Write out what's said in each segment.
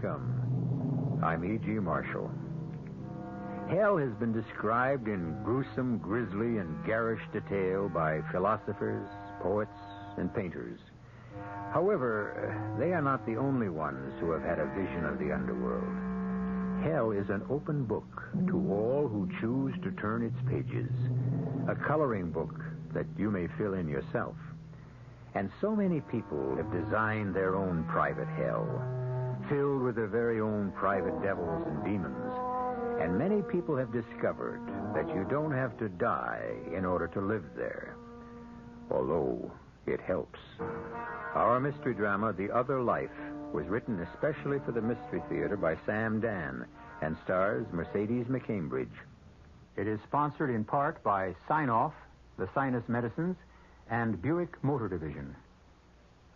Welcome. I'm E.G. Marshall. Hell has been described in gruesome, grisly, and garish detail by philosophers, poets, and painters. However, they are not the only ones who have had a vision of the underworld. Hell is an open book to all who choose to turn its pages, a coloring book that you may fill in yourself. And so many people have designed their own private hell, filled with their very own private devils and demons. And many people have discovered that you don't have to die in order to live there, although it helps. Our mystery drama, The Other Life, was written especially for the Mystery Theater by Sam Dann and stars Mercedes McCambridge. It is sponsored in part by Sign-Off, the Sinus Medicines, and Buick Motor Division.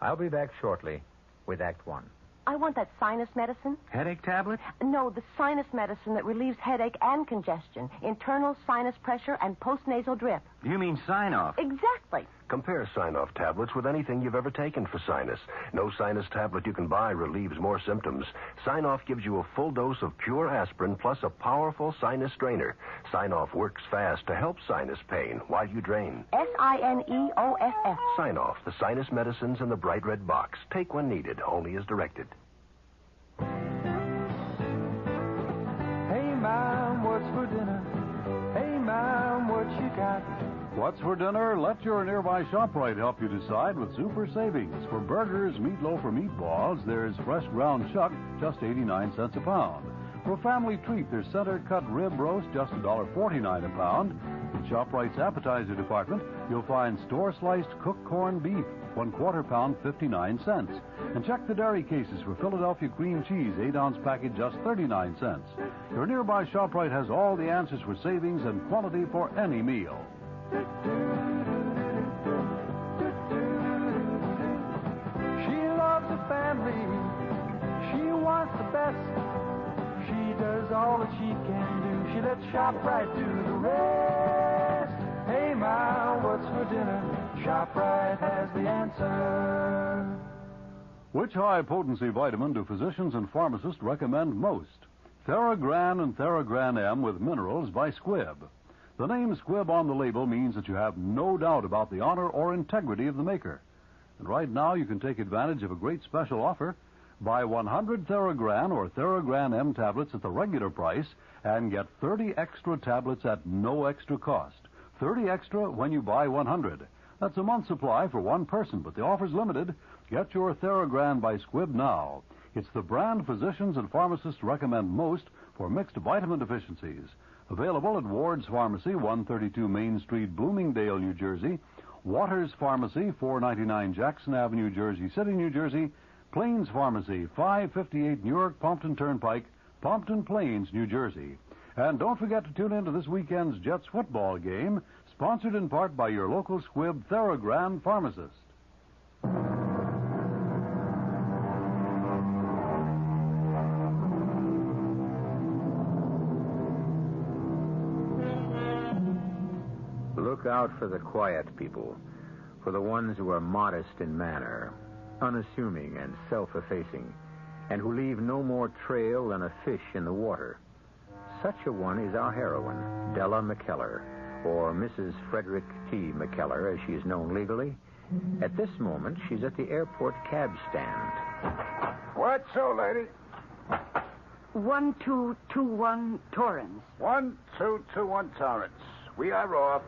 I'll be back shortly with Act One. I want that sinus medicine. Headache tablet? No, the sinus medicine that relieves headache and congestion, internal sinus pressure, and postnasal drip. You mean Sign-Off? Exactly. Compare Sign-Off tablets with anything you've ever taken for sinus. No sinus tablet you can buy relieves more symptoms. Sign-Off gives you a full dose of pure aspirin plus a powerful sinus strainer. Sign-Off works fast to help sinus pain while you drain. Sineoff. Sign-Off, the sinus medicines in the bright red box. Take when needed, only as directed. Hey, Mom, what's for dinner? Hey, Mom, what you got? What's for dinner? Let your nearby ShopRite help you decide with super savings. For burgers, meatloaf, or meatballs, there's fresh ground chuck, just 89 cents a pound. For a family treat, there's center-cut rib roast, just $1.49 a pound. In ShopRite's appetizer department, you'll find store-sliced cooked corned beef, 1/4 pound, 59 cents. And check the dairy cases for Philadelphia cream cheese, 8-ounce package, just 39 cents. Your nearby ShopRite has all the answers for savings and quality for any meal. She loves the family. She wants the best. She does all that she can do. She lets ShopRite do the rest. Hey, Ma, what's for dinner? ShopRite has the answer. Which high-potency vitamin do physicians and pharmacists recommend most? Theragran and Theragran M with minerals by Squibb. The name Squibb on the label means that you have no doubt about the honor or integrity of the maker. And right now you can take advantage of a great special offer. Buy 100 Theragran or Theragran M tablets at the regular price and get 30 extra tablets at no extra cost. 30 extra when you buy 100. That's a month's supply for one person, but the offer's limited. Get your Theragran by Squibb now. It's the brand physicians and pharmacists recommend most for mixed vitamin deficiencies. Available at Ward's Pharmacy, 132 Main Street, Bloomingdale, New Jersey. Waters Pharmacy, 499 Jackson Avenue, Jersey City, New Jersey. Plains Pharmacy, 558 Newark Pompton Turnpike, Pompton Plains, New Jersey. And don't forget to tune in to this weekend's Jets football game, sponsored in part by your local Squibb Theragran pharmacist. Look out for the quiet people, for the ones who are modest in manner, unassuming and self-effacing, and who leave no more trail than a fish in the water. Such a one is our heroine, Della McKellar, or Mrs. Frederick T. McKellar, as she is known legally. At this moment, she's at the airport cab stand. What so, lady? 1221 Torrance. 1221 Torrance. We are off.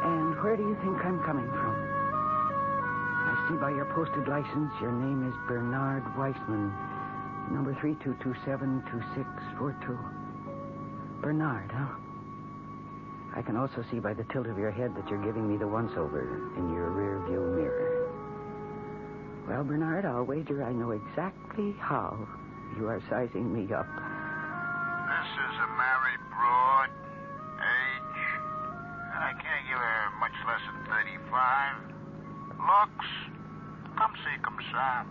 And where do you think I'm coming from? I see by your posted license your name is Bernard Weissman, number 32272642. Bernard, huh? I can also see by the tilt of your head that you're giving me the once-over in your rear-view mirror. Well, Bernard, I'll wager I know exactly how you are sizing me up. This is a married broad. Age. I can't give her much less than 35. Looks. Come see, come sa.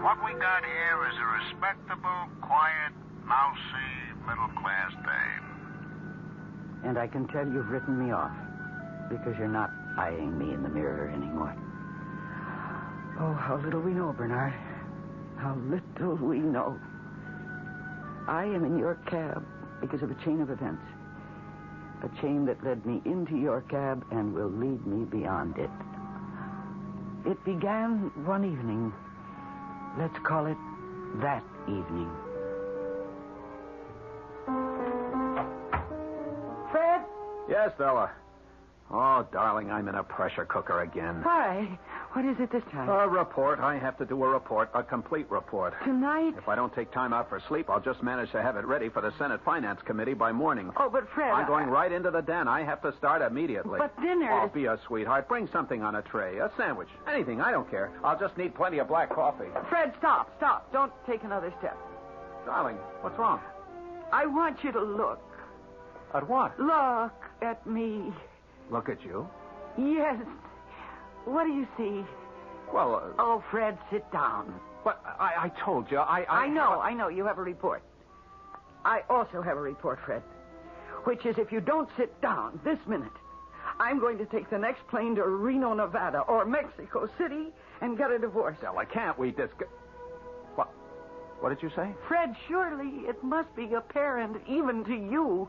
What we got here is a respectable, quiet, mousy, middle-class dame. And I can tell you've written me off because you're not eyeing me in the mirror anymore. Oh, how little we know, Bernard. How little we know. I am in your cab because of a chain of events. A chain that led me into your cab and will lead me beyond it. It began one evening. Let's call it that evening. Fred? Yes, Stella. Oh, darling, I'm in a pressure cooker again. Why? What is it this time? A report. I have to do a report, a complete report. Tonight? If I don't take time out for sleep, I'll just manage to have it ready for the Senate Finance Committee by morning. Oh, but Fred... I'm going right into the den. I have to start immediately. But dinner... Oh, be a sweetheart. Bring something on a tray. A sandwich. Anything. I don't care. I'll just need plenty of black coffee. Fred, stop. Don't take another step. Darling, what's wrong? I want you to look. At what? Look at me. Look at you? Yes. What do you see? Well, Oh, Fred, sit down. but I told you, I know. You have a report. I also have a report, Fred, which is if you don't sit down this minute, I'm going to take the next plane to Reno, Nevada, or Mexico City and get a divorce. Stella, can't we discuss... What did you say? Fred, surely it must be apparent, even to you,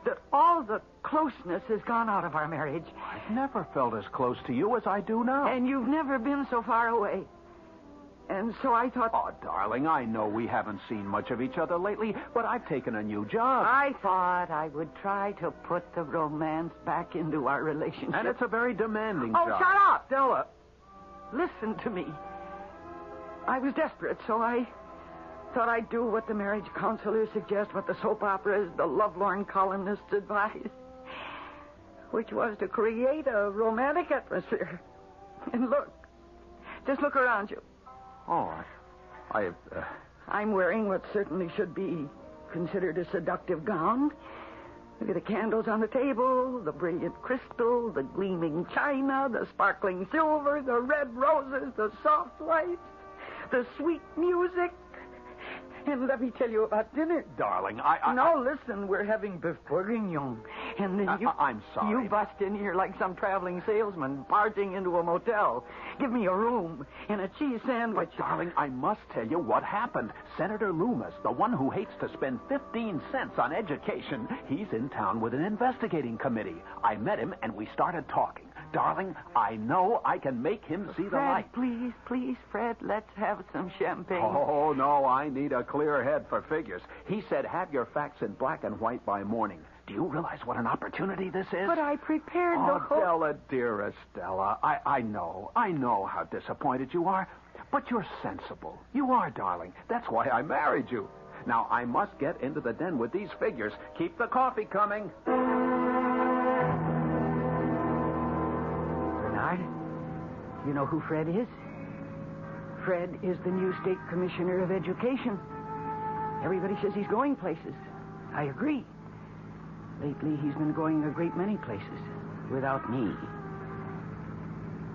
that all the closeness has gone out of our marriage. I've never felt as close to you as I do now. And you've never been so far away. And so I thought... Oh, darling, I know we haven't seen much of each other lately, but I've taken a new job. I thought I would try to put the romance back into our relationship. And it's a very demanding Oh, job. shut up, Stella. Listen to me. I was desperate, so I thought I'd do what the marriage counselors suggest, what the soap operas, the lovelorn columnists advise, which was to create a romantic atmosphere. And look, just look around you. Oh, I'm wearing what certainly should be considered a seductive gown. Look at the candles on the table, the brilliant crystal, the gleaming china, the sparkling silver, the red roses, the soft lights, the sweet music. And let me tell you about dinner. darling, No, listen, we're having beef bourguignon. And then I'm sorry. You bust in here like some traveling salesman barging into a motel. Give me a room and a cheese sandwich. But, darling, I must tell you what happened. Senator Loomis, the one who hates to spend 15 cents on education, he's in town with an investigating committee. I met him, and we started talking. Darling, I know I can make him see the light. Fred, please, Fred, let's have some champagne. Oh, no, I need a clear head for figures. He said have your facts in black and white by morning. Do you realize what an opportunity this is? But I prepared the Oh, whole... Stella, dearest Stella, I know how disappointed you are, but you're sensible. You are, darling. That's why I married you. Now, I must get into the den with these figures. Keep the coffee coming. Bernard, you know who Fred is? Fred is the new state commissioner of education. Everybody says he's going places. I agree. Lately, he's been going a great many places without me.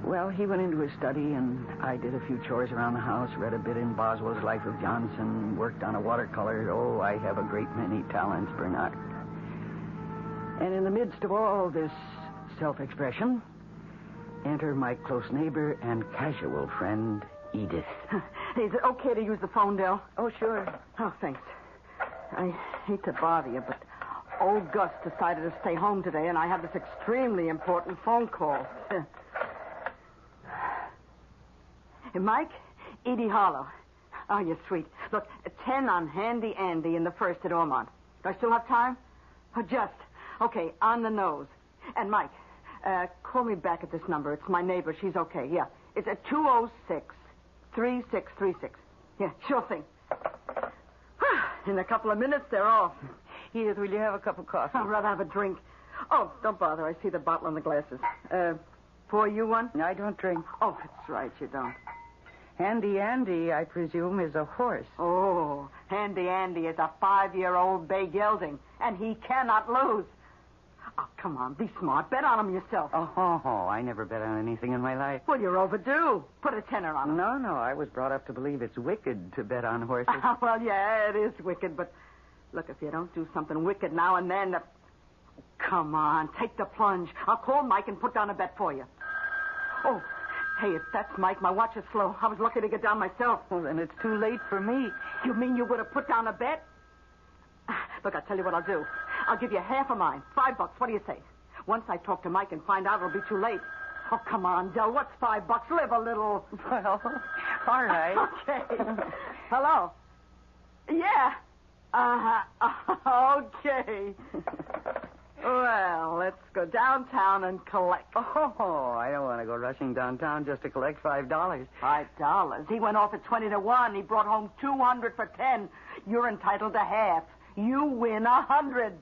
Well, he went into his study, and I did a few chores around the house, read a bit in Boswell's Life of Johnson, worked on a watercolor. Oh, I have a great many talents, Bernard. And in the midst of all this self-expression, enter my close neighbor and casual friend, Edith. Is it okay to use the phone, Del? Oh, sure. Oh, thanks. I hate to bother you, but old Gus decided to stay home today, and I have this extremely important phone call. Hey, Mike, Edie Hollow. Oh, you're sweet. Look, 10 on Handy Andy in the first at Ormond. Do I still have time? Oh, just. Okay, on the nose. And Mike, call me back at this number. It's my neighbor. She's okay. Yeah. It's at 206-3636. Yeah, sure thing. In a couple of minutes, they're off. Edith, will you have a cup of coffee? I'd rather have a drink. Oh, don't bother. I see the bottle and the glasses. Pour you one? I don't drink. Oh, that's right. You don't. Handy Andy, I presume, is a horse. Oh, Handy Andy is a 5-year-old bay gelding, and he cannot lose. Oh, come on. Be smart. Bet on him yourself. Oh, I never bet on anything in my life. Well, you're overdue. Put a tenner on him. No, I was brought up to believe it's wicked to bet on horses. Well, yeah, it is wicked, but look, if you don't do something wicked now and then... come on. Take the plunge. I'll call Mike and put down a bet for you. Oh, hey, if that's Mike, my watch is slow. I was lucky to get down myself. Well, then it's too late for me. You mean you would have put down a bet? Look, I'll tell you what I'll do. I'll give you half of mine. $5. What do you say? Once I talk to Mike and find out, it'll be too late. Oh, come on, Del. What's $5? Live a little. Well, all right. Okay. Hello? Yeah. Okay. Well, let's go downtown and collect. Oh, I don't want to go rushing downtown just to collect $5. $5? He went off at 20 to 1. He brought home 200 for 10. You're entitled to half. You win 100.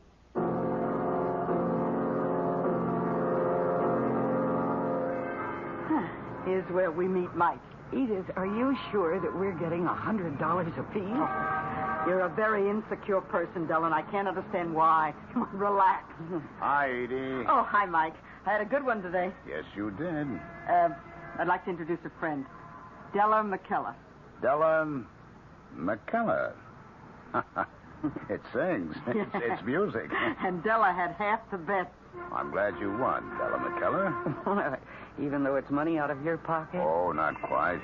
Here's where we meet Mike. Edith, are you sure that we're getting $100 apiece? Oh, you're a very insecure person, Del, and I can't understand why. Come on, relax. Hi, Edie. Oh, hi, Mike. I had a good one today. Yes, you did. I'd like to introduce a friend. Della McKellar. Della McKellar. It sings. It's music. And Della had half the bet. I'm glad you won, Della McKellar. Even though it's money out of your pocket? Oh, not quite.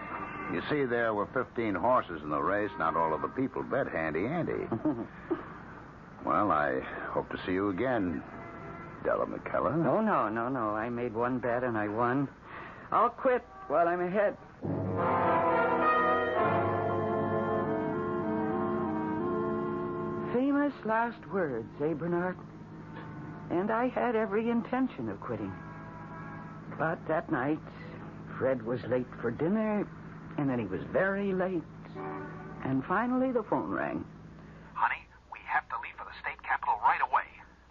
You see, there were 15 horses in the race. Not all of the people bet handy-andy. Well, I hope to see you again, Della McKellar. Oh, no. I made one bet and I won. I'll quit while I'm ahead. Famous last words, eh, Bernard? And I had every intention of quitting. But that night, Fred was late for dinner, and then he was very late. And finally, the phone rang. Honey, we have to leave for the state capitol right away.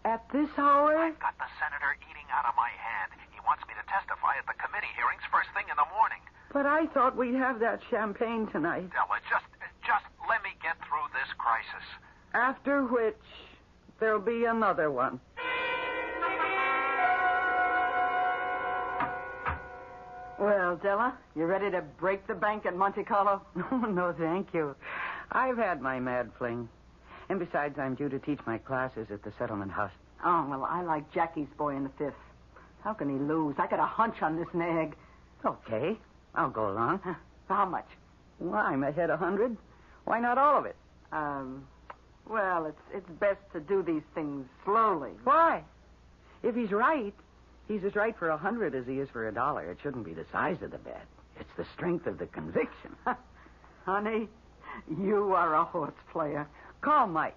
At this hour? I've got the senator eating out of my hand. He wants me to testify at the committee hearings first thing in the morning. But I thought we'd have that champagne tonight. Della, just let me get through this crisis. After which, there'll be another one. Well, Della, you ready to break the bank at Monte Carlo? No, thank you. I've had my mad fling. And besides, I'm due to teach my classes at the settlement house. Oh, well, I like Jackie's boy in the fifth. How can he lose? I got a hunch on this nag. Okay, I'll go along. How much? Well, I'm ahead 100. Why not all of it? Well, it's best to do these things slowly. Why? If he's right, he's as right for 100 as he is for $1. It shouldn't be the size of the bet. It's the strength of the conviction. Honey, you are a horse player. Call Mike.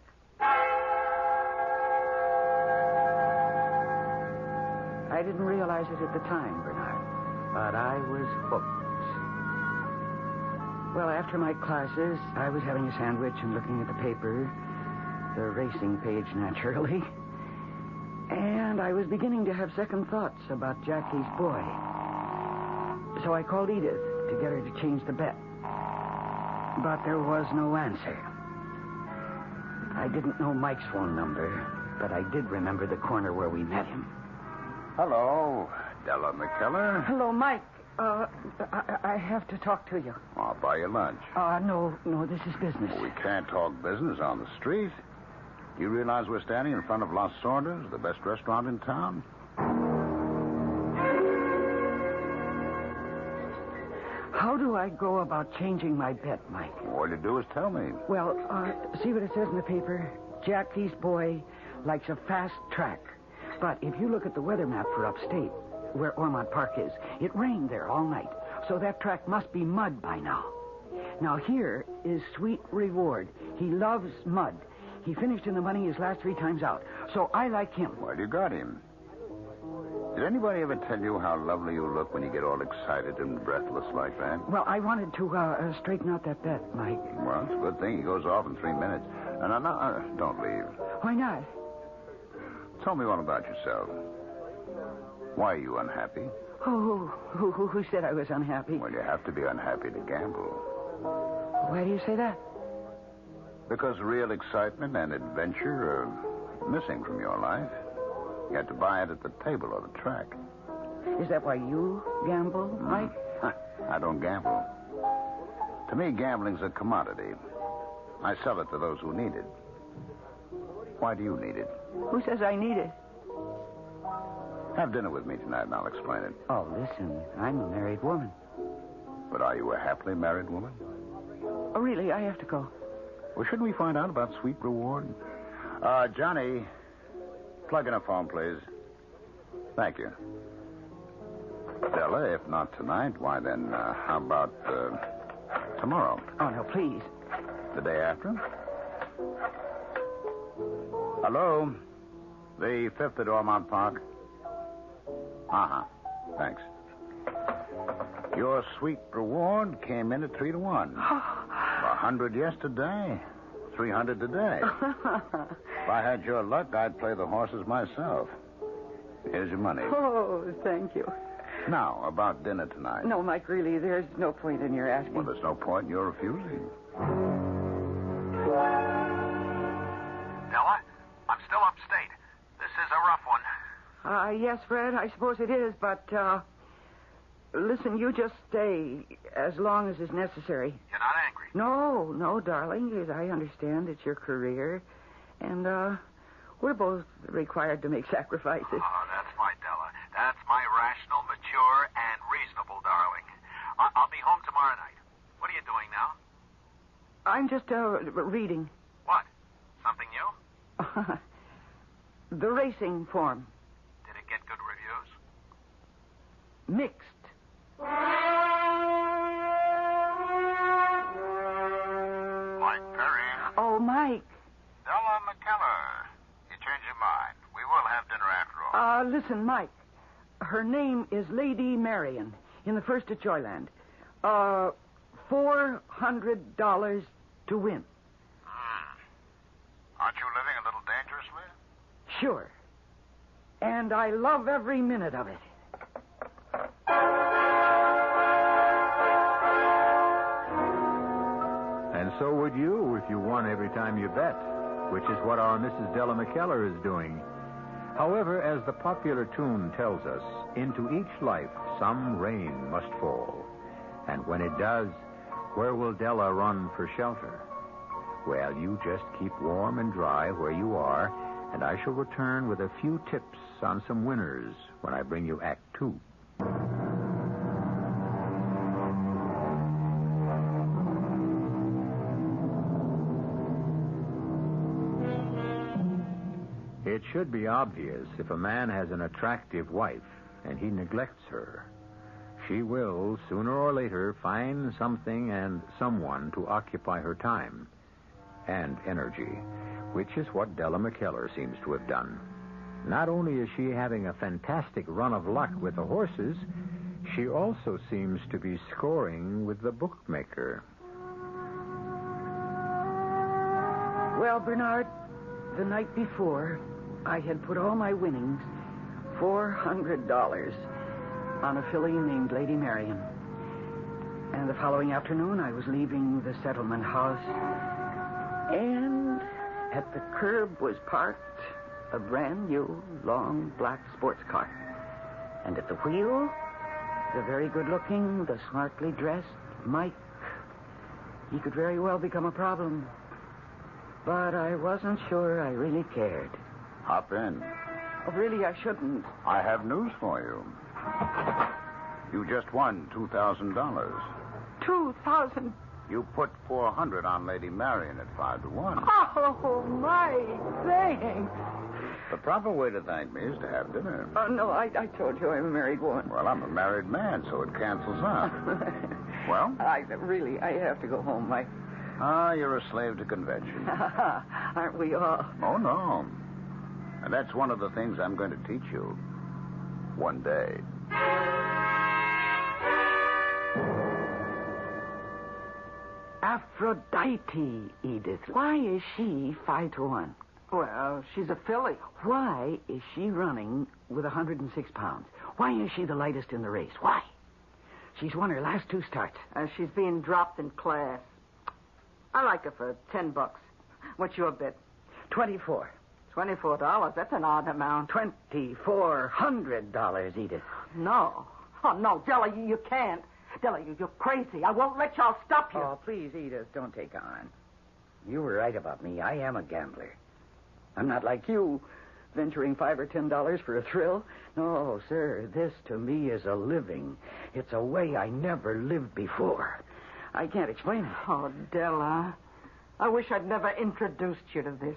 I didn't realize it at the time, Bernard, but I was hooked. Well, after my classes, I was having a sandwich and looking at the paper, the racing page, naturally. And I was beginning to have second thoughts about Jackie's boy. So I called Edith to get her to change the bet. But there was no answer. I didn't know Mike's phone number, but I did remember the corner where we met him. Hello, Della McKellar. Hello, Mike. I have to talk to you. I'll buy you lunch. No, this is business. We can't talk business on the street. Do you realize we're standing in front of Los Sordos, the best restaurant in town? How do I go about changing my bet, Mike? All you do is tell me. Well, see what it says in the paper? Jackie's boy likes a fast track. But if you look at the weather map for upstate, where Ormond Park is, it rained there all night. So that track must be mud by now. Now, here is Sweet Reward. He loves mud. He finished in the money his last 3 times out. So I like him. Well, you got him. Did anybody ever tell you how lovely you look when you get all excited and breathless like that? Well, I wanted to straighten out that bet, Mike. Well, it's a good thing he goes off in 3 minutes. No, don't leave. Why not? Tell me all about yourself. Why are you unhappy? Who said I was unhappy? Well, you have to be unhappy to gamble. Why do you say that? Because real excitement and adventure are missing from your life. You have to buy it at the table or the track. Is that why you gamble, Mike? I don't gamble. To me, gambling's a commodity. I sell it to those who need it. Why do you need it? Who says I need it? Have dinner with me tonight, and I'll explain it. Oh, listen, I'm a married woman. But are you a happily married woman? Oh, really? I have to go. Well, shouldn't we find out about sweet reward? Johnny, plug in a phone, please. Thank you. Della, if not tonight, why then, how about tomorrow? Oh, no, please. The day after? Hello? The 5th at Ormond Park? Uh-huh. Thanks. Your sweet reward came in at 3 to 1. 100 yesterday, 300 today. If I had your luck, I'd play the horses myself. Here's your money. Oh, thank you. Now, about dinner tonight. No, Mike, really, there's no point in your asking. Well, there's no point in your refusing. Della, I'm still upstate. This is a rough one. Yes, Fred, I suppose it is, but, listen, you just stay as long as is necessary. You're not angry? No, darling. I understand it's your career, and, we're both required to make sacrifices. Oh, that's fine, Della. That's my rational, mature, and reasonable darling. I'll be home tomorrow night. What are you doing now? I'm just, reading. What? Something new? The racing form. Did it get good reviews? Mixed. Mike Perry. Oh, Mike. Della McKellar. You change your mind. We will have dinner after all. Listen, Mike. Her name is Lady Marion in the first at Joyland. $400 to win. Aren't you living a little dangerously? Sure. And I love every minute of it. And so would you if you won every time you bet, which is what our Mrs. Della McKellar is doing. However, as the popular tune tells us, into each life some rain must fall. And when it does, where will Della run for shelter? Well, you just keep warm and dry where you are, and I shall return with a few tips on some winners when I bring you Act 2. It should be obvious if a man has an attractive wife and he neglects her. She will, sooner or later, find something and someone to occupy her time and energy, which is what Della McKellar seems to have done. Not only is she having a fantastic run of luck with the horses, she also seems to be scoring with the bookmaker. Well, Bernard, the night before, I had put all my winnings, $400, on a filly named Lady Marion. And the following afternoon, I was leaving the settlement house, and at the curb was parked a brand new, long, black sports car. And at the wheel, the very good-looking, the smartly dressed Mike. He could very well become a problem. But I wasn't sure I really cared. Hop in. Oh, really, I shouldn't. I have news for you. You just won $2,000. 2,000. You put 400 on Lady Marion at 5 to 1. Oh, Mike, thanks. The proper way to thank me is to have dinner. Oh, no, I told you I'm a married woman. Well, I'm a married man, so it cancels out. Well? I have to go home, Mike. You're a slave to convention. Aren't we all? Oh, no. And that's one of the things I'm going to teach you. One day. Aphrodite, Edith. Why is she 5 to 1? Well, she's a filly. Why is she running with 106 pounds? Why is she the lightest in the race? Why? She's won her last 2 starts. She's being dropped in class. I like her for $10. What's your bid? 24. $24? That's an odd amount. $2,400, Edith. No. Oh, no, Della, you can't. Della, you're crazy. I won't let y'all stop you. Oh, please, Edith, don't take on. You were right about me. I am a gambler. I'm not like you, venturing $5 or $10 for a thrill. No, sir, this to me is a living. It's a way I never lived before. I can't explain it. Oh, Della, I wish I'd never introduced you to this.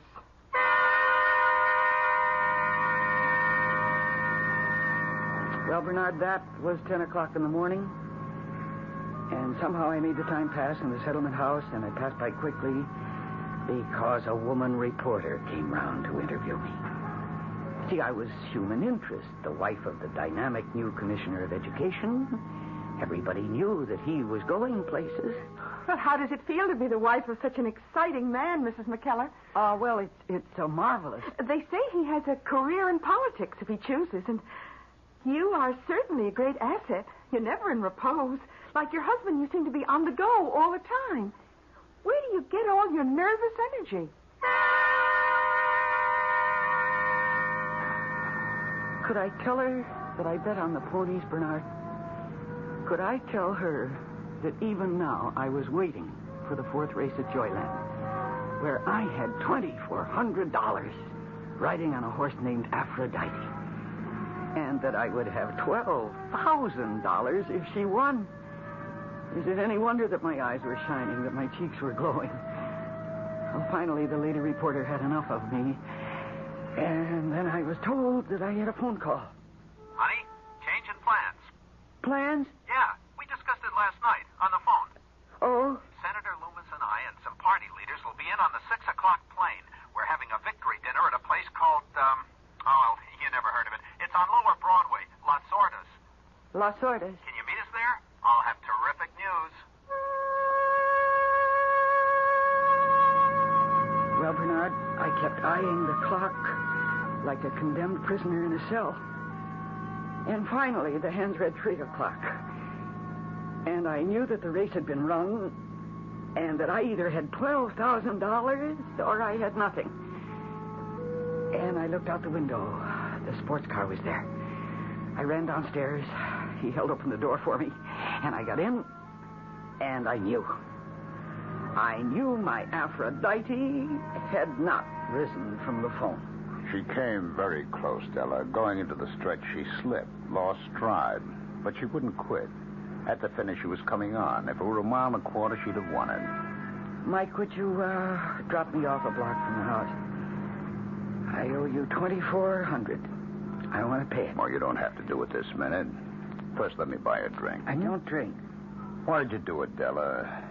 Well, Bernard, that was 10 o'clock in the morning. And somehow I made the time pass in the settlement house, and it passed by quickly because a woman reporter came round to interview me. See, I was human interest, the wife of the dynamic new commissioner of education. Everybody knew that he was going places. Well, how does it feel to be the wife of such an exciting man, Mrs. McKellar? Well, it's so marvelous. They say he has a career in politics if he chooses, and you are certainly a great asset. You're never in repose. Like your husband, you seem to be on the go all the time. Where do you get all your nervous energy? Could I tell her that I bet on the ponies, Bernard? Could I tell her that even now I was waiting for the fourth race at Joyland, where I had $2,400 riding on a horse named Aphrodite, and that I would have $12,000 if she won? Is it any wonder that my eyes were shining, that my cheeks were glowing? Well, finally, the lady reporter had enough of me, and then I was told that I had a phone call. Honey, change in plans. Plans? Yeah, we discussed it last night on the phone. Oh? Senator Loomis and I and some party leaders will be in on the 6 o'clock plane. We're having a victory dinner at a place called, you never heard of it. It's on Lower Broadway, Las Sordas. Las Sordas? Can you meet us there? I'll have terrific news. Well, Bernard, I kept eyeing the clock like a condemned prisoner in a cell. And finally, the hands read 3 o'clock. And I knew that the race had been run, and that I either had $12,000 or I had nothing. And I looked out the window. The sports car was there. I ran downstairs. He held open the door for me, and I got in, and I knew. I knew my Aphrodite had not risen from the phone. She came very close, Della. Going into the stretch, she slipped, lost stride, but she wouldn't quit. At the finish, she was coming on. If it were a mile and a quarter, she'd have won it. Mike, would you drop me off a block from the house? I owe you $2,400. I want to pay it. Well, you don't have to do it this minute. First, let me buy a drink. I don't drink. Why did you do it, Della?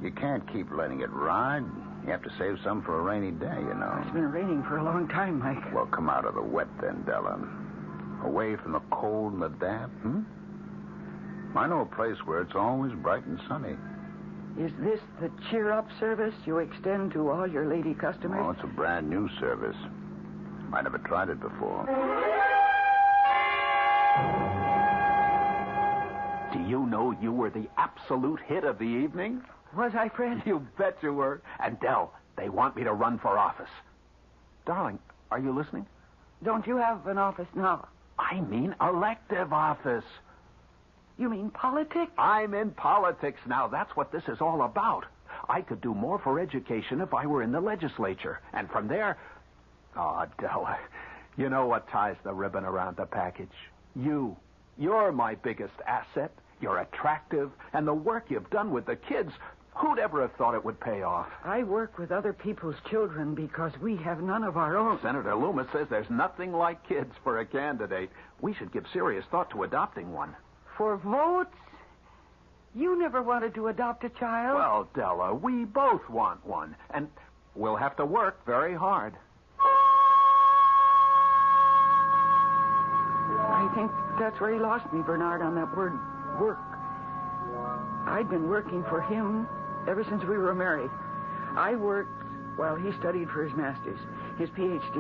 You can't keep letting it ride. You have to save some for a rainy day, you know. It's been raining for a long time, Mike. Well, come out of the wet then, Della. Away from the cold and the damp, I know a place where it's always bright and sunny. Is this the cheer-up service you extend to all your lady customers? Oh, it's a brand new service. I never tried it before. Do you know you were the absolute hit of the evening? Was I, Fred? You bet you were. And, Del, they want me to run for office. Darling, are you listening? Don't you have an office now? I mean elective office. You mean politics? I'm in politics now. That's what this is all about. I could do more for education if I were in the legislature. And from there... Oh, Della, you know what ties the ribbon around the package? You. You're my biggest asset. You're attractive. And the work you've done with the kids, who'd ever have thought it would pay off? I work with other people's children because we have none of our own. Senator Loomis says there's nothing like kids for a candidate. We should give serious thought to adopting one. For votes? You never wanted to adopt a child? Well, Della, we both want one. And we'll have to work very hard. I think that's where he lost me, Bernard, on that word, work. I'd been working for him ever since we were married. I worked while he studied for his master's, his Ph.D.,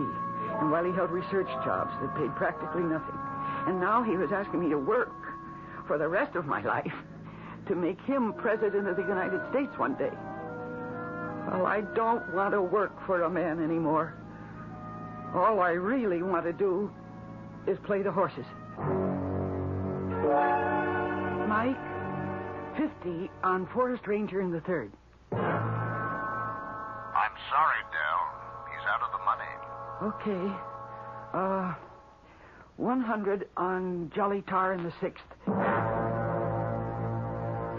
and while he held research jobs that paid practically nothing. And now he was asking me to work for the rest of my life to make him president of the United States one day. Well, I don't want to work for a man anymore. All I really want to do is play the horses. Mike, 50 on Forest Ranger in the third. I'm sorry, Del. He's out of the money. Okay. $100 on Jolly Tar in the 6th.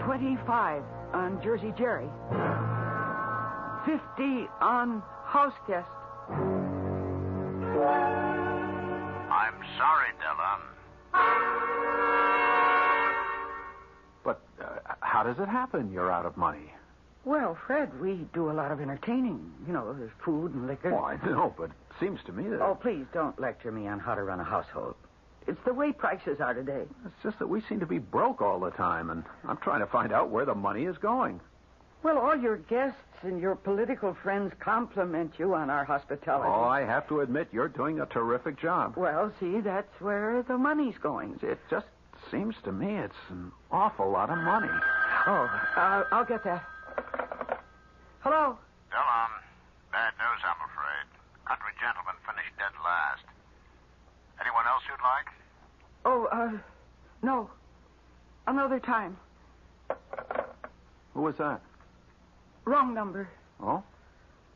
$25 on Jersey Jerry. $50 on House Guest. I'm sorry, Della. But how does it happen you're out of money? Well, Fred, we do a lot of entertaining. You know, there's food and liquor. Oh, I know, but it seems to me that... Oh, please don't lecture me on how to run a household. It's the way prices are today. It's just that we seem to be broke all the time, and I'm trying to find out where the money is going. Well, all your guests and your political friends compliment you on our hospitality. Oh, I have to admit, you're doing a terrific job. Well, see, that's where the money's going. It just seems to me it's an awful lot of money. Oh, I'll get that. Hello? Della, bad news, I'm afraid. Country gentleman finished dead last. Anyone else you'd like? Oh, no. Another time. Who was that? Wrong number. Oh?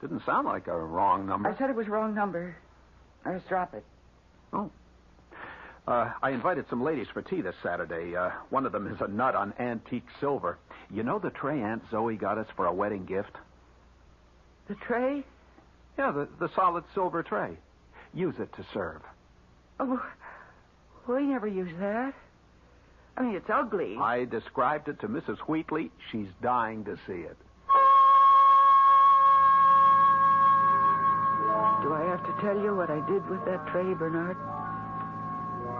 Didn't sound like a wrong number. I said it was wrong number. I just drop it. Oh. I invited some ladies for tea this Saturday. One of them is a nut on antique silver. You know the tray Aunt Zoe got us for a wedding gift? The tray? Yeah, the solid silver tray. Use it to serve. Oh, we never use that. I mean, it's ugly. I described it to Mrs. Wheatley. She's dying to see it. Do I have to tell you what I did with that tray, Bernard?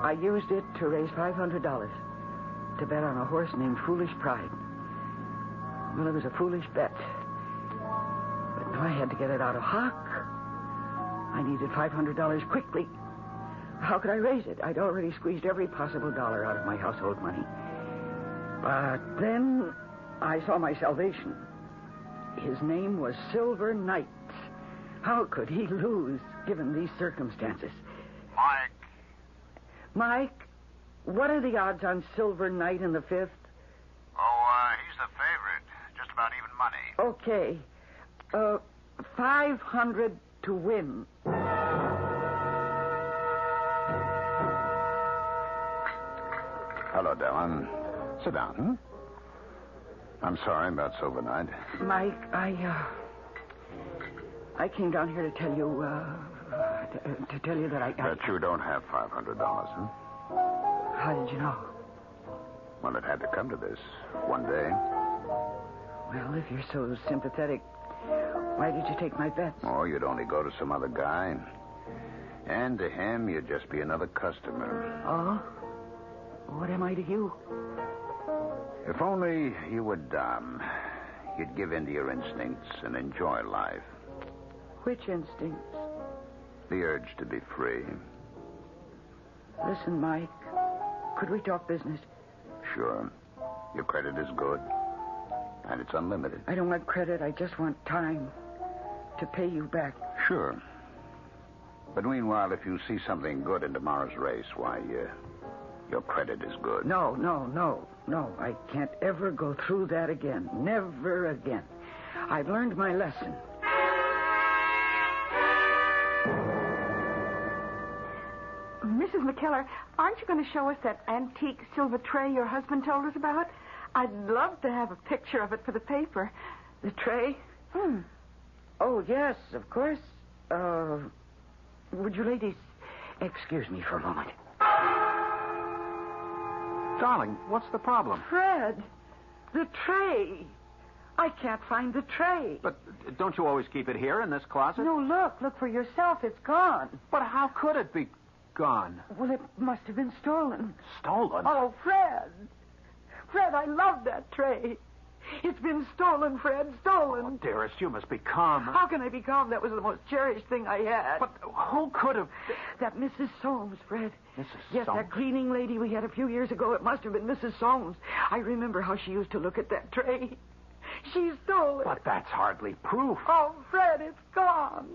I used it to raise $500 to bet on a horse named Foolish Pride. Well, it was a foolish bet. But now I had to get it out of hock. I needed $500 quickly. How could I raise it? I'd already squeezed every possible dollar out of my household money. But then I saw my salvation. His name was Silver Knight. How could he lose, given these circumstances? Mike, what are the odds on Silver Knight in the 5th? Oh, he's the favorite. Just about even money. Okay. 500 to win. Hello, Dann. Sit down. I'm sorry about Silver Knight. Mike, I came down here to tell you, that I... That you don't have $500, huh? How did you know? Well, it had to come to this one day. Well, if you're so sympathetic, why did you take my bets? Oh, you'd only go to some other guy. And to him, you'd just be another customer. Oh? What am I to you? If only you would, you'd give in to your instincts and enjoy life. Which instincts? The urge to be free. Listen, Mike, could we talk business? Sure. Your credit is good. And it's unlimited. I don't want credit. I just want time to pay you back. Sure. But meanwhile, if you see something good in tomorrow's race, why, your credit is good. No. I can't ever go through that again. Never again. I've learned my lesson. Mrs. McKellar, aren't you going to show us that antique silver tray your husband told us about? I'd love to have a picture of it for the paper. The tray? Oh, yes, of course. Would you ladies excuse me for a moment? Darling, what's the problem? Fred, the tray. I can't find the tray. But don't you always keep it here in this closet? No, look for yourself. It's gone. But how could it be gone? Well, it must have been stolen. Stolen? Oh, Fred, I love that tray. It's been stolen, Fred, stolen. Oh, dearest, you must be calm. How can I be calm? That was the most cherished thing I had. But who could have... That Mrs. Soames, Fred. Mrs. Yes, Soames? that cleaning lady we had a few years ago. It must have been Mrs. Soames. I remember how she used to look at that tray. She stole it. But that's hardly proof. Oh, Fred, it's gone.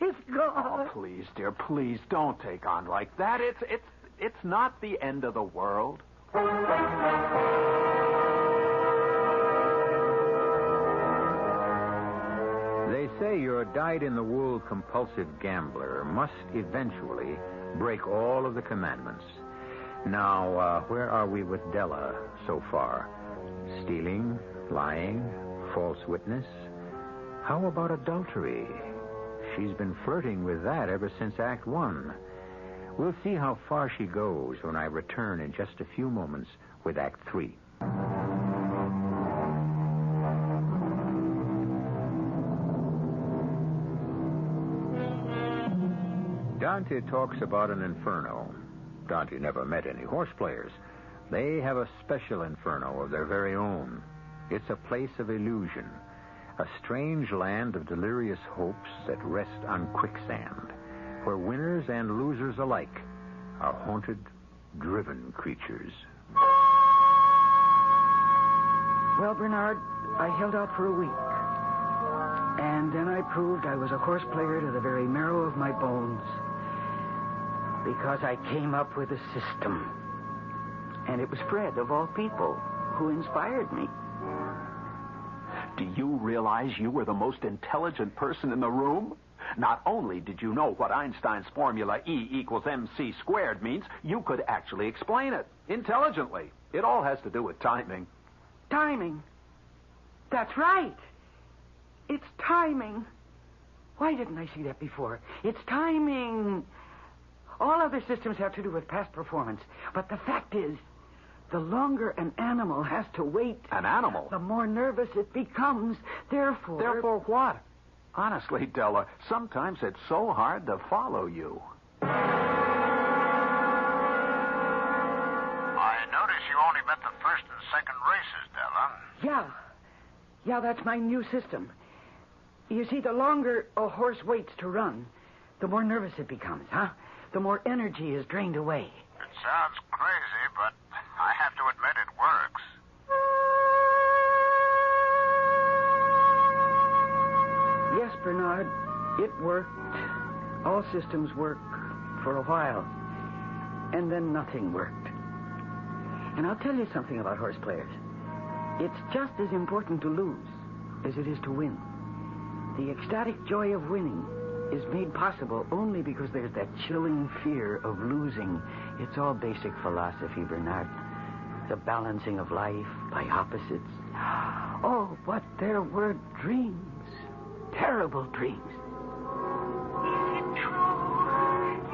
It's gone. Oh, please, dear, please don't take on like that. It's not the end of the world. They say your dyed-in-the-wool compulsive gambler must eventually break all of the commandments. Now, where are we with Della so far? Stealing, lying, false witness? How about adultery? She's been flirting with that ever since Act 1. We'll see how far she goes when I return in just a few moments with Act 3. Dante talks about an inferno. Dante never met any horse players. They have a special inferno of their very own. It's a place of illusion, a strange land of delirious hopes that rest on quicksand, where winners and losers alike are haunted, driven creatures. Well, Bernard, I held out for a week. And then I proved I was a horse player to the very marrow of my bones. Because I came up with a system. And it was Fred, of all people, who inspired me. Do you realize you were the most intelligent person in the room? Not only did you know what Einstein's formula E equals mc squared means, you could actually explain it intelligently. It all has to do with timing. Timing? That's right. It's timing. Why didn't I see that before? It's timing. All other systems have to do with past performance. But the fact is, the longer an animal has to wait... An animal? The more nervous it becomes. Therefore... Therefore what? Honestly, Della, sometimes it's so hard to follow you. I notice you only bet the first and second races, Della. Yeah, that's my new system. You see, the longer a horse waits to run, the more nervous it becomes, huh? The more energy is drained away. It sounds crazy, but I have to admit it works. Yes, Bernard, it worked. All systems work for a while. And then nothing worked. And I'll tell you something about horse players. It's just as important to lose as it is to win. The ecstatic joy of winning is made possible only because there's that chilling fear of losing. It's all basic philosophy, Bernard. The balancing of life by opposites. Oh, but there were dreams. Terrible dreams. Is it true?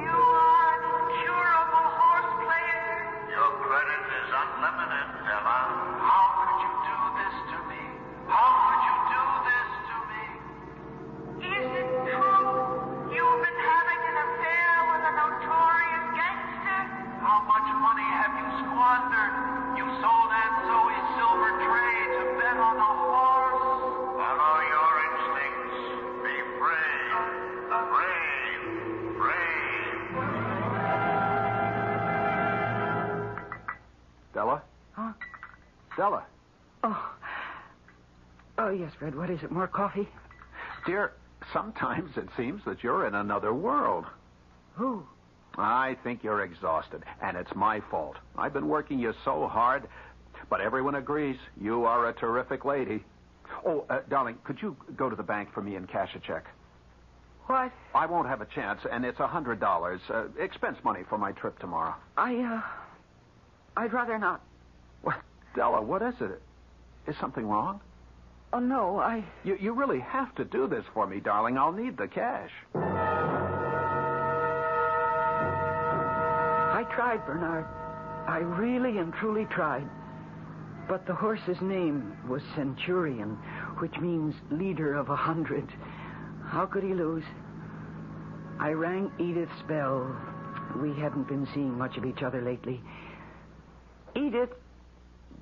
You are an incurable horse player? Your credit is unlimited, Della. How could you do this to me? How could you do this to me? Is it true? You've been having an affair with a notorious gangster? How much money have you squandered? You sold Aunt Zoe's silver tray to bet on a horse? Follow your instincts. Be brave. Brave. Brave. Della? Huh? Della? Oh, yes, Fred. What is it? More coffee? Dear, sometimes it seems that you're in another world. Who? I think you're exhausted, and it's my fault. I've been working you so hard, but everyone agrees you are a terrific lady. Oh, darling, could you go to the bank for me and cash a check? What? I won't have a chance, and it's $100. Expense money for my trip tomorrow. I'd rather not. Well, Della, what is it? Is something wrong? Oh, no, You really have to do this for me, darling. I'll need the cash. I tried, Bernard. I really and truly tried. But the horse's name was Centurion, which means leader of 100. How could he lose? I rang Edith's bell. We hadn't been seeing much of each other lately. Edith,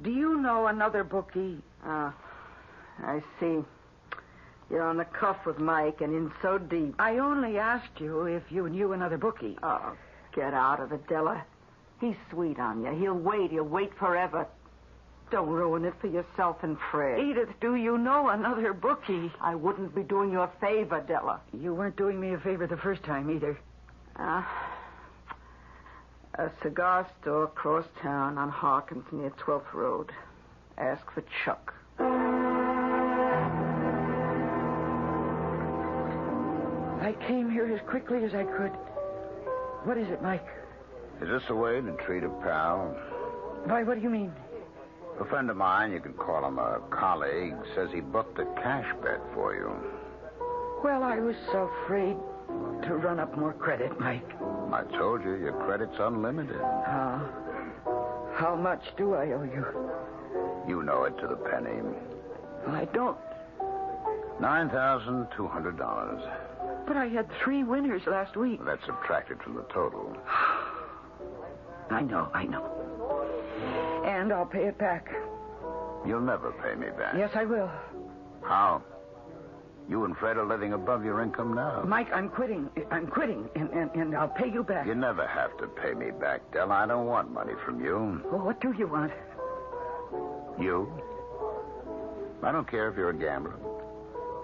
do you know another bookie? I see. You're on the cuff with Mike and in so deep. I only asked you if you knew another bookie. Oh, get out of it, Della. He's sweet on you. He'll wait forever. Don't ruin it for yourself and Fred. Edith, do you know another bookie? I wouldn't be doing you a favor, Della. You weren't doing me a favor the first time either. A cigar store across town on Hawkins near 12th Road. Ask for Chuck. I came here as quickly as I could. What is it, Mike? Is this a way to treat a pal? Why, what do you mean? A friend of mine, you can call him a colleague, says he booked a cash bet for you. Well, I was so afraid to run up more credit, Mike. I told you, your credit's unlimited. How much do I owe you? You know it to the penny. I don't. $9,200. But I had 3 winners last week. That's subtracted from the total. I know. And I'll pay it back. You'll never pay me back. Yes, I will. How? You and Fred are living above your income now. Mike, I'm quitting, and I'll pay you back. You never have to pay me back, Dell. I don't want money from you. Well, what do you want? You? I don't care if you're a gambler.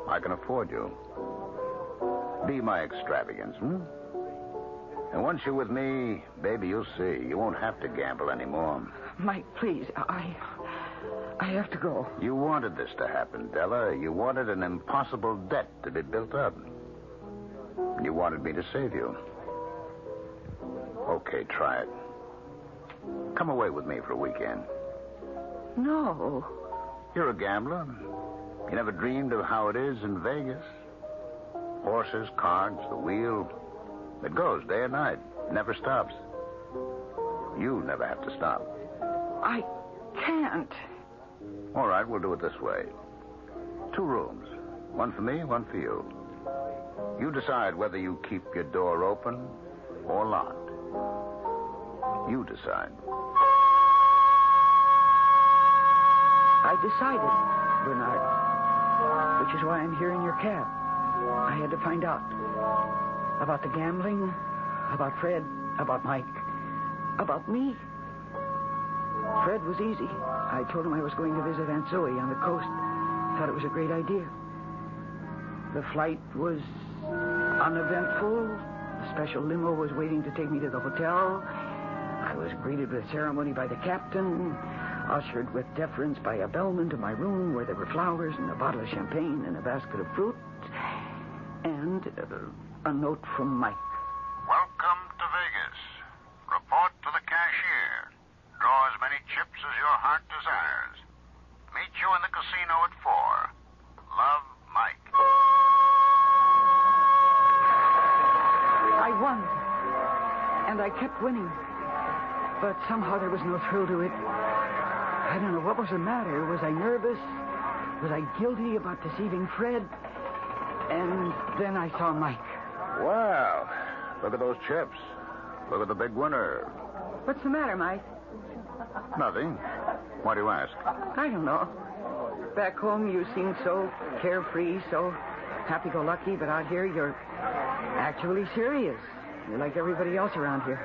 I can afford you. Be my extravagance, And once you're with me, baby, you'll see. You won't have to gamble anymore. Mike, please, I have to go. You wanted this to happen, Della. You wanted an impossible debt to be built up. You wanted me to save you. Okay, try it. Come away with me for a weekend. No. You're a gambler. You never dreamed of how it is in Vegas. Horses, cards, the wheel. It goes day and night. It never stops. You never have to stop. I can't. All right, we'll do it this way. 2 rooms. One for me, one for you. You decide whether you keep your door open or locked. You decide. I decided, Bernard. Which is why I'm here in your cab. I had to find out. About the gambling, about Fred, about Mike, about me. Fred was easy. I told him I was going to visit Aunt Zoe on the coast. Thought it was a great idea. The flight was uneventful. The special limo was waiting to take me to the hotel. I was greeted with ceremony by the captain, ushered with deference by a bellman to my room where there were flowers and a bottle of champagne and a basket of fruit. And a note from Mike. Welcome to Vegas. Report to the cashier. Draw as many chips as your heart desires. Meet you in the casino at 4. Love, Mike. I won. And I kept winning. But somehow there was no thrill to it. I don't know what was the matter. Was I nervous? Was I guilty about deceiving Fred? And then I saw Mike. Well, look at those chips. Look at the big winner. What's the matter, Mike? Nothing. Why do you ask? I don't know. Back home, you seem so carefree, so happy-go-lucky, but out here, you're actually serious. You're like everybody else around here.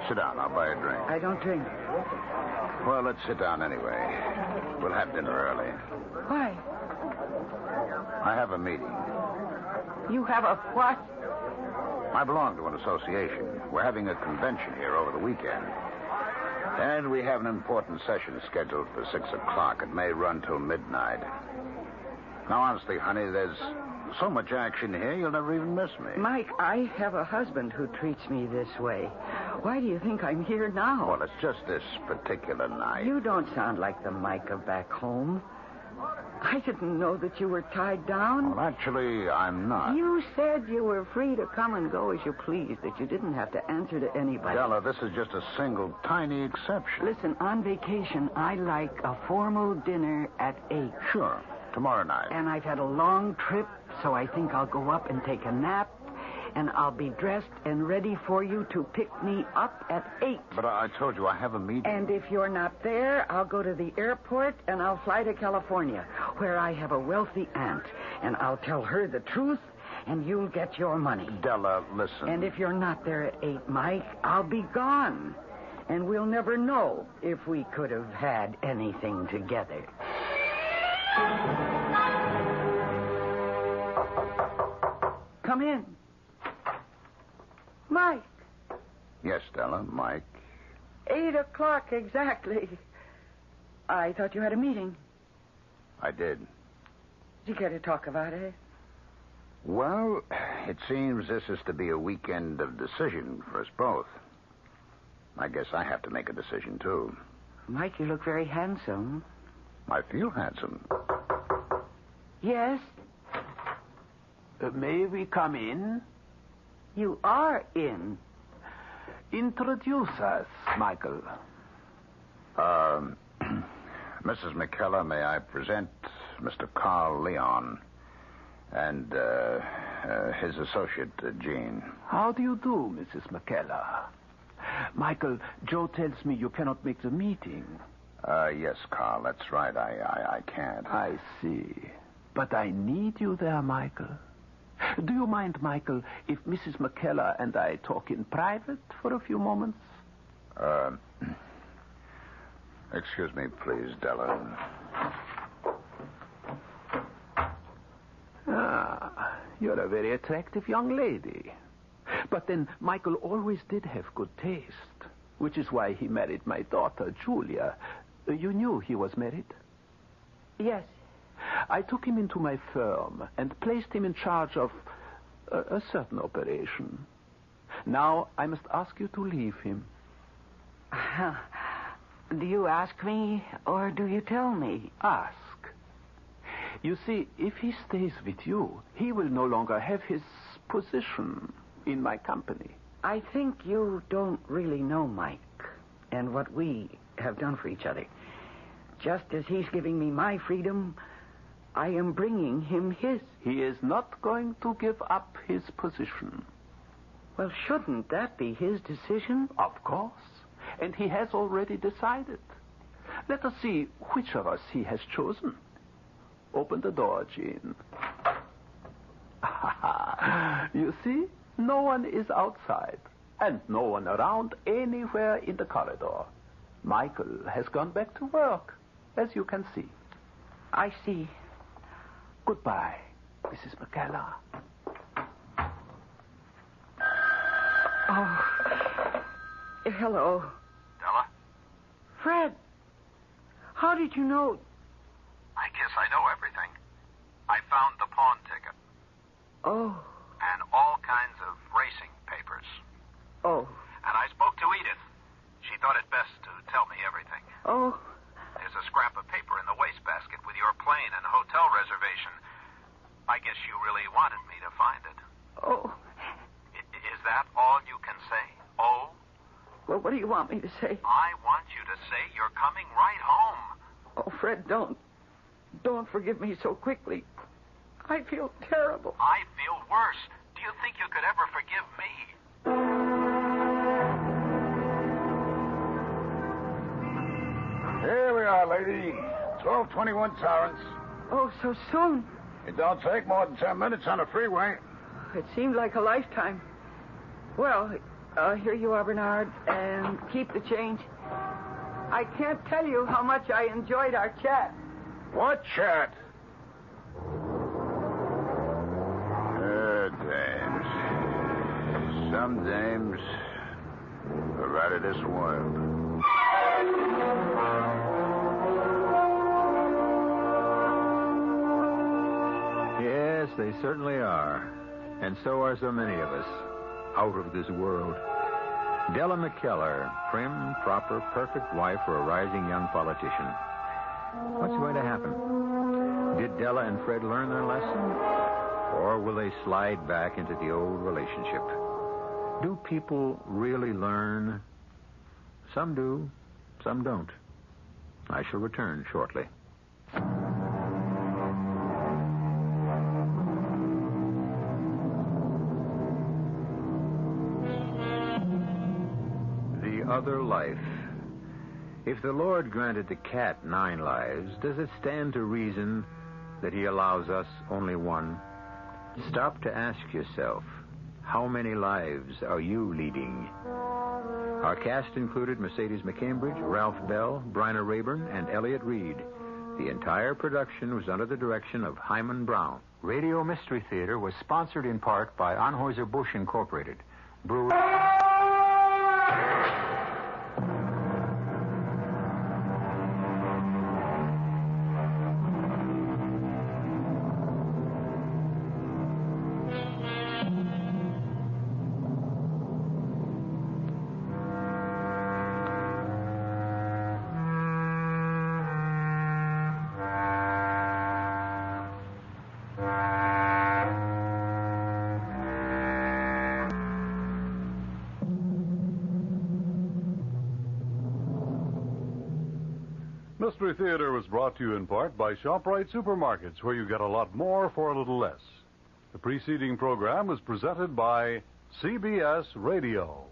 Sit down. I'll buy a drink. I don't drink. Well, let's sit down anyway. We'll have dinner early. Why? I have a meeting. You have a what? I belong to an association. We're having a convention here over the weekend. And we have an important session scheduled for 6 o'clock. It may run till midnight. Now, honestly, honey, there's so much action here, you'll never even miss me. Mike, I have a husband who treats me this way. Why do you think I'm here now? Well, it's just this particular night. You don't sound like the Mike of back home. I didn't know that you were tied down. Well, actually, I'm not. You said you were free to come and go as you pleased, that you didn't have to answer to anybody. Della, this is just a single, tiny exception. Listen, on vacation, I like a formal dinner at 8. Sure, tomorrow night. And I've had a long trip, so I think I'll go up and take a nap, and I'll be dressed and ready for you to pick me up at 8. But I told you I have a meeting. And if you're not there, I'll go to the airport and I'll fly to California, where I have a wealthy aunt. And I'll tell her the truth, and you'll get your money. Della, listen. And if you're not there at 8, Mike, I'll be gone. And we'll never know if we could have had anything together. Come in. Mike. Yes, Della, Mike. 8 o'clock exactly. I thought you had a meeting. I did. Did you care to talk about it? Well, it seems this is to be a weekend of decision for us both. I guess I have to make a decision, too. Mike, you look very handsome. I feel handsome. Yes, May we come in? you are in. Introduce us, Michael. Mrs. McKellar, may I present Mr. Carl Leon and his associate, Jean. How do you do, Mrs. McKellar? Michael, Joe tells me you cannot make the meeting. Yes, Carl, that's right. I can't. I see. But I need you there, Michael. Do you mind, Michael, if Mrs. McKellar and I talk in private for a few moments? Excuse me, please, Della. You're a very attractive young lady. But then Michael always did have good taste, which is why he married my daughter, Julia. You knew he was married? Yes. I took him into my firm and placed him in charge of a certain operation. Now I must ask you to leave him. Do you ask me or do you tell me? Ask. You see, if he stays with you, he will no longer have his position in my company. I think you don't really know Mike and what we have done for each other. Just as he's giving me my freedom, I am bringing him his. He is not going to give up his position. Well, shouldn't that be his decision? Of course. And he has already decided. Let us see which of us he has chosen. Open the door, Jean. You see? No one is outside. And no one around anywhere in the corridor. Michael has gone back to work, as you can see. I see. Goodbye, Mrs. McKellar. Oh. Hello. Della? Fred. How did you know? I guess I know everything. I found the pawn ticket. Oh. And all kinds of racing papers. Oh. And I spoke to Edith. She thought it best to tell me everything. Oh. There's a scrap of paper in the wastebasket with your plane and hotel reservation. I guess you really wanted me to find it. Oh. Is that all you can say? Oh? Well, what do you want me to say? I want you to say you're coming right home. Oh, Fred, don't. Don't forgive me so quickly. I feel terrible. I feel worse. Do you think you could ever forgive me? Here we are, lady. 1221 Torrance. Oh, so soon. It don't take more than 10 minutes on the freeway. It seemed like a lifetime. Well, here you are, Bernard, and keep the change. I can't tell you how much I enjoyed our chat. What chat? Dames. Some dames are out of this world. Yes, they certainly are. And so are so many of us, out of this world. Della McKellar, prim, proper, perfect wife for a rising young politician. What's going to happen? Did Della and Fred learn their lesson? Or will they slide back into the old relationship? Do people really learn? Some do, some don't. I shall return shortly. The other life. If the Lord granted the cat 9 lives, does it stand to reason that he allows us only one? Stop to ask yourself, how many lives are you leading? Our cast included Mercedes McCambridge, Ralph Bell, Bryna Raeburn, and Elliot Reid. The entire production was under the direction of Hyman Brown. Radio Mystery Theater was sponsored in part by Anheuser-Busch Incorporated. Brewery... Mystery Theater was brought to you in part by ShopRite Supermarkets, where you get a lot more for a little less. The preceding program was presented by CBS Radio.